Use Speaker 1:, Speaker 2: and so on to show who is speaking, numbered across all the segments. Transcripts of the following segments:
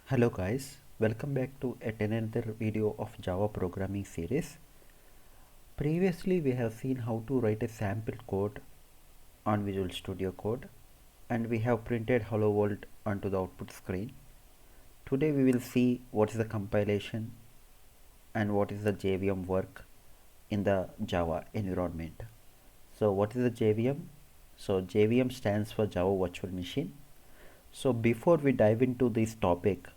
Speaker 1: Hello guys, welcome back to yet another video of Java programming series. Previously we have seen how to write a sample code on Visual Studio Code and we have printed hello world onto the output screen. Today we will see what is the compilation and what is the JVM work in the Java environment. So what is the JVM? So JVM stands for Java Virtual Machine. So before we dive into this topic,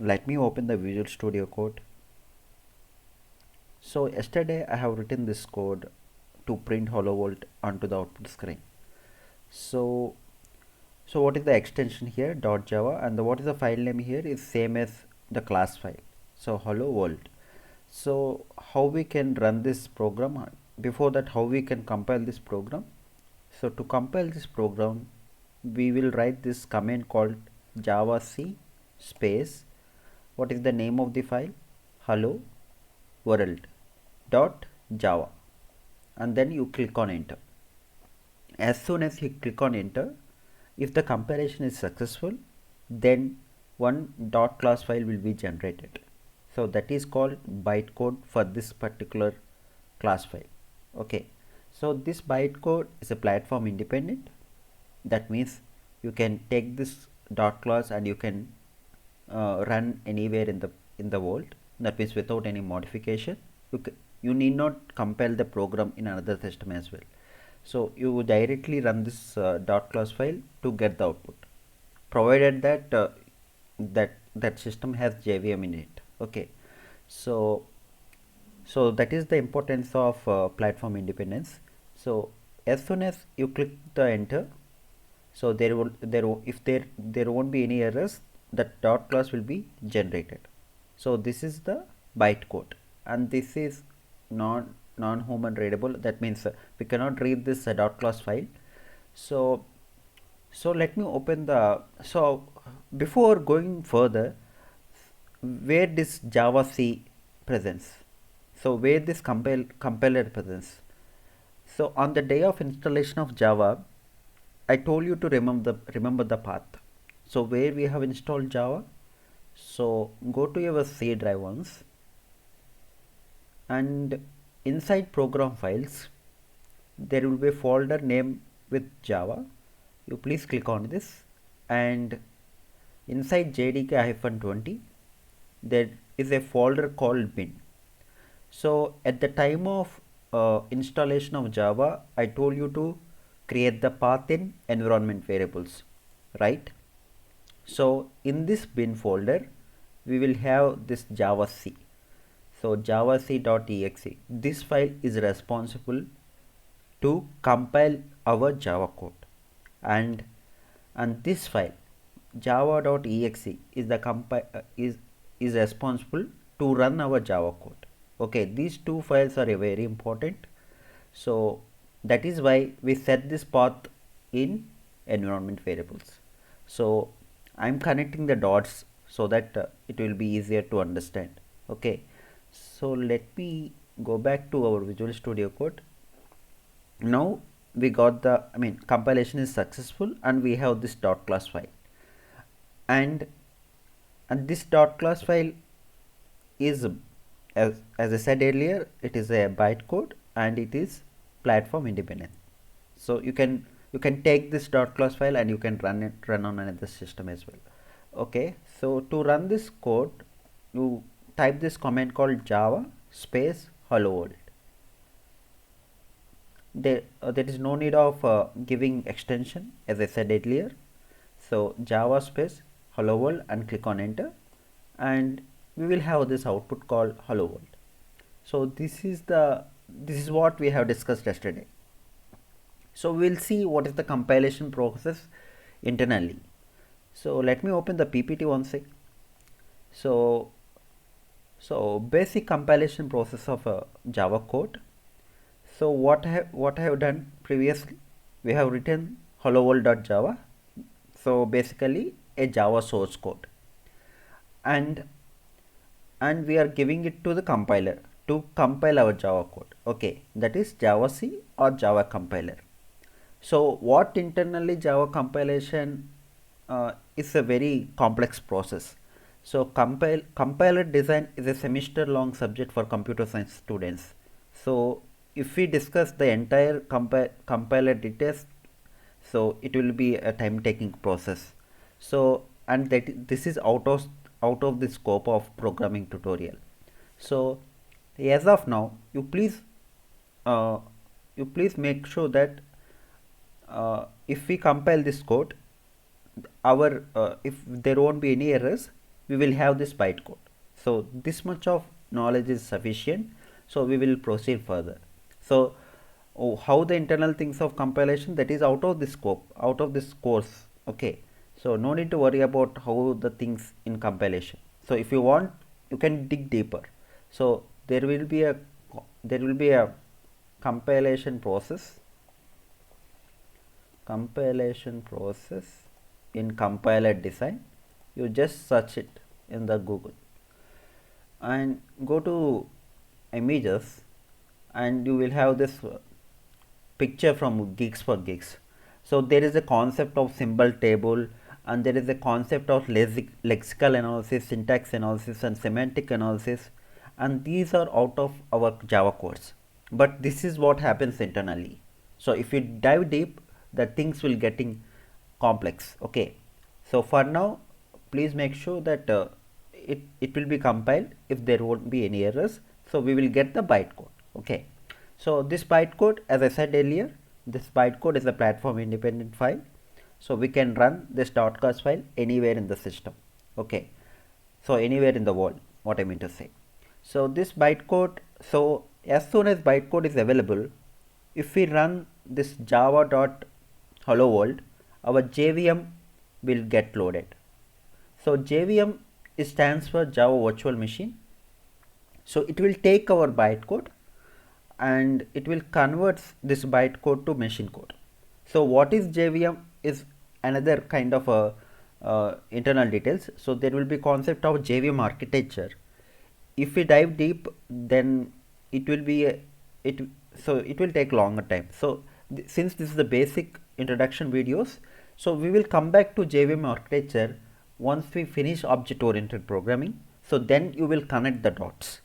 Speaker 1: let me open the Visual Studio Code. So yesterday I have written this code to print hello world onto the output screen. So what is the extension here? .java, and what is the file name here is same as the class file. So hello world. So how we can run this program? Before that, how we can compile this program? So to compile this program, we will write this command called javac space. What is the name of the file? Hello world dot java, and then you click on enter. As soon as you click on enter, if the compilation is successful, then one dot class file will be generated. So that is called bytecode for this particular class file. Okay, so this bytecode is a platform independent. That means you can take this dot class and you can run anywhere in the world. That means without any modification. You need not compile the program in another system as well. So you directly run this dot class file to get the output, provided that that system has JVM in it. Okay, so that is the importance of platform independence. So as soon as you click the enter, so there won't be any errors. That dot class will be generated. So this is the bytecode, and this is non-human readable. That means we cannot read this dot class file. So let me open the. So before going further, where this javac presents? So where this compiler presents? So on the day of installation of Java, I told you to remember the path. So where we have installed Java, so go to your C drive once, and inside program files there will be a folder name with Java. You please click on this, and inside JDK-20 there is a folder called bin. So at the time of installation of Java, I told you to create the path in environment variables, right? So in this bin folder, we will have this javac. So javac.exe. This file is responsible to compile our Java code, and this file java.exe is the is responsible to run our Java code. Okay, these two files are very important. So that is why we set this path in environment variables. So I'm connecting the dots so that it will be easier to understand. Okay, so let me go back to our Visual Studio Code. Now we got the compilation is successful, and we have this dot class file, and this dot class file is, as I said earlier, it is a bytecode and it is platform independent. So you can take this dot class file and you can run on another system as well. Okay, so to run this code, you type this command called java space hello world. There is no need of giving extension, as I said earlier. So java space hello world and click on enter, and we will have this output called hello world. So this is what we have discussed yesterday. So we'll see what is the compilation process internally. So let me open the PPT once again. So basic compilation process of Java code. So what I have done previously, we have written hello world.java. So basically a Java source code, and we are giving it to the compiler to compile our Java code. Okay, that is javac or Java compiler. So what internally Java compilation is a very complex process. So compiler design is a semester long subject for computer science students. So if we discuss the entire compiler details, so it will be a time taking process. So and that this is out of the scope of programming tutorial. So as of now, uh, you please make sure that if we compile this code, our if there won't be any errors, we will have this bytecode. So this much of knowledge is sufficient. So we will proceed further. So how the internal things of compilation, that is out of the scope, out of this course. Okay. So no need to worry about how the things in compilation. So if you want, you can dig deeper. So there will be a compilation process in compiler design. You just search it in the Google and go to images, and you will have this picture from Geeks for Geeks. So there is a concept of symbol table, and there is a concept of lexical analysis, syntax analysis, and semantic analysis, and these are out of our Java course. But this is what happens internally. So if you dive deep, the things will getting complex. Okay. So for now, please make sure that it will be compiled if there won't be any errors. So we will get the bytecode. Okay. So this bytecode, as I said earlier, this bytecode is a platform independent file. So we can run this .class file anywhere in the system. Okay. So anywhere in the world, what I mean to say. So this bytecode, so as soon as bytecode is available, if we run this java.hello world, our JVM will get loaded. So JVM stands for Java Virtual Machine. So it will take our bytecode and it will convert this bytecode to machine code. So what is JVM is another kind of a internal details. So there will be concept of JVM architecture. If we dive deep, then it will be it will take longer time. So since this is the basic introduction videos, so we will come back to JVM architecture once we finish object oriented programming. So then you will connect the dots.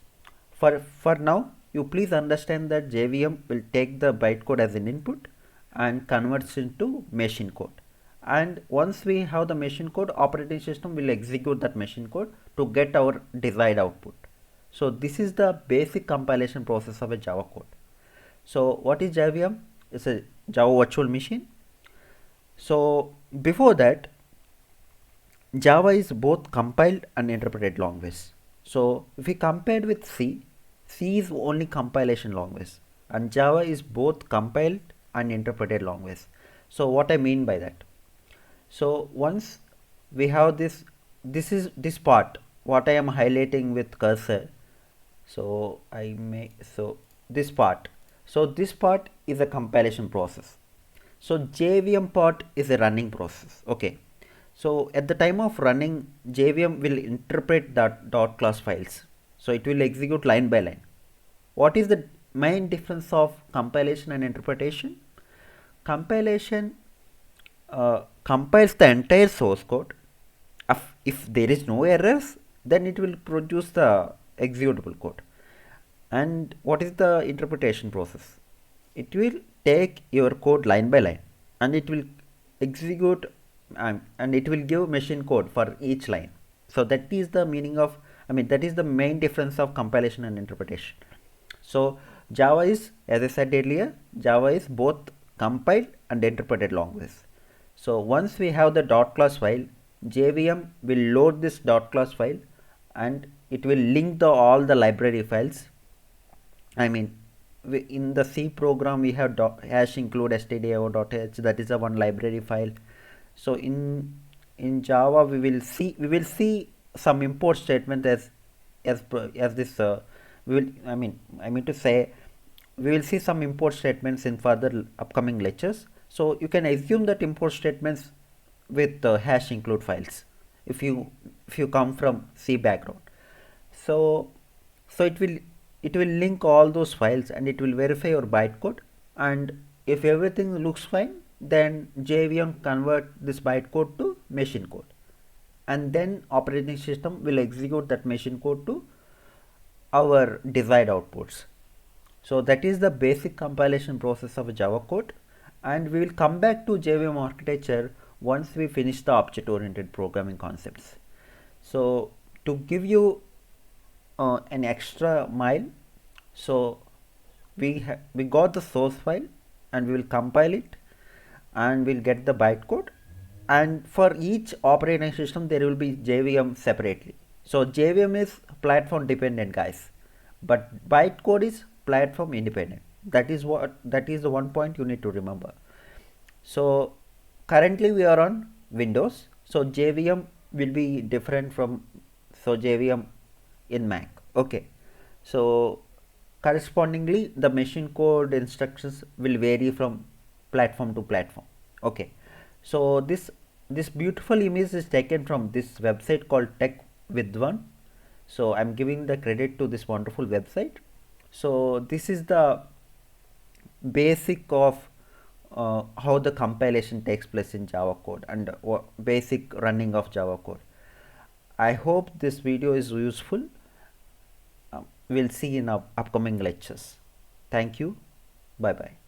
Speaker 1: For now, you please understand that JVM will take the bytecode as an input and converts into machine code. And once we have the machine code, operating system will execute that machine code to get our desired output. So this is the basic compilation process of a Java code. So what is JVM? It's a Java virtual machine. So before that, Java is both compiled and interpreted language. So if we compared with C is only compilation language, and Java is both compiled and interpreted language. So what I mean by that? So once we have this part, what I am highlighting with cursor. So this part. So this part is a compilation process. So JVM part is a running process. Okay. So at the time of running, JVM will interpret that .class files. So it will execute line by line. What is the main difference of compilation and interpretation? Compilation compiles the entire source code. If there is no errors, then it will produce the executable code. And what is the interpretation process? It will take your code line by line, and it will execute and it will give machine code for each line. So that is the meaning of, that is the main difference of compilation and interpretation. So Java is, as I said earlier, Java is both compiled and interpreted language. So once we have the .class file, JVM will load this .class file and it will link all the library files. In the C program we have hash include stdio.h, that is a one library file. So in Java we will see some import statement as this we will I mean to say we will see some import statements in further upcoming lectures. So you can assume that import statements with hash include files if you come from C background. So it will link all those files and it will verify your bytecode, and if everything looks fine, then JVM convert this bytecode to machine code. and then operating system will execute that machine code to our desired outputs. So that is the basic compilation process of Java code, and we will come back to JVM architecture once we finish the object oriented programming concepts. So to give you an extra mile, so we got the source file and we will compile it and we'll get the bytecode, and for each operating system there will be JVM separately. So JVM is platform dependent, guys, but bytecode is platform independent. That is the one point you need to remember. So currently we are on Windows, so JVM will be different from JVM in Mac. Okay, so correspondingly the machine code instructions will vary from platform to platform. Okay, so this beautiful image is taken from this website called Tech with One. So I'm giving the credit to this wonderful website. So this is the basic of how the compilation takes place in Java code and basic running of Java code. I hope this video is useful. We'll see in our upcoming lectures. Thank you. Bye bye.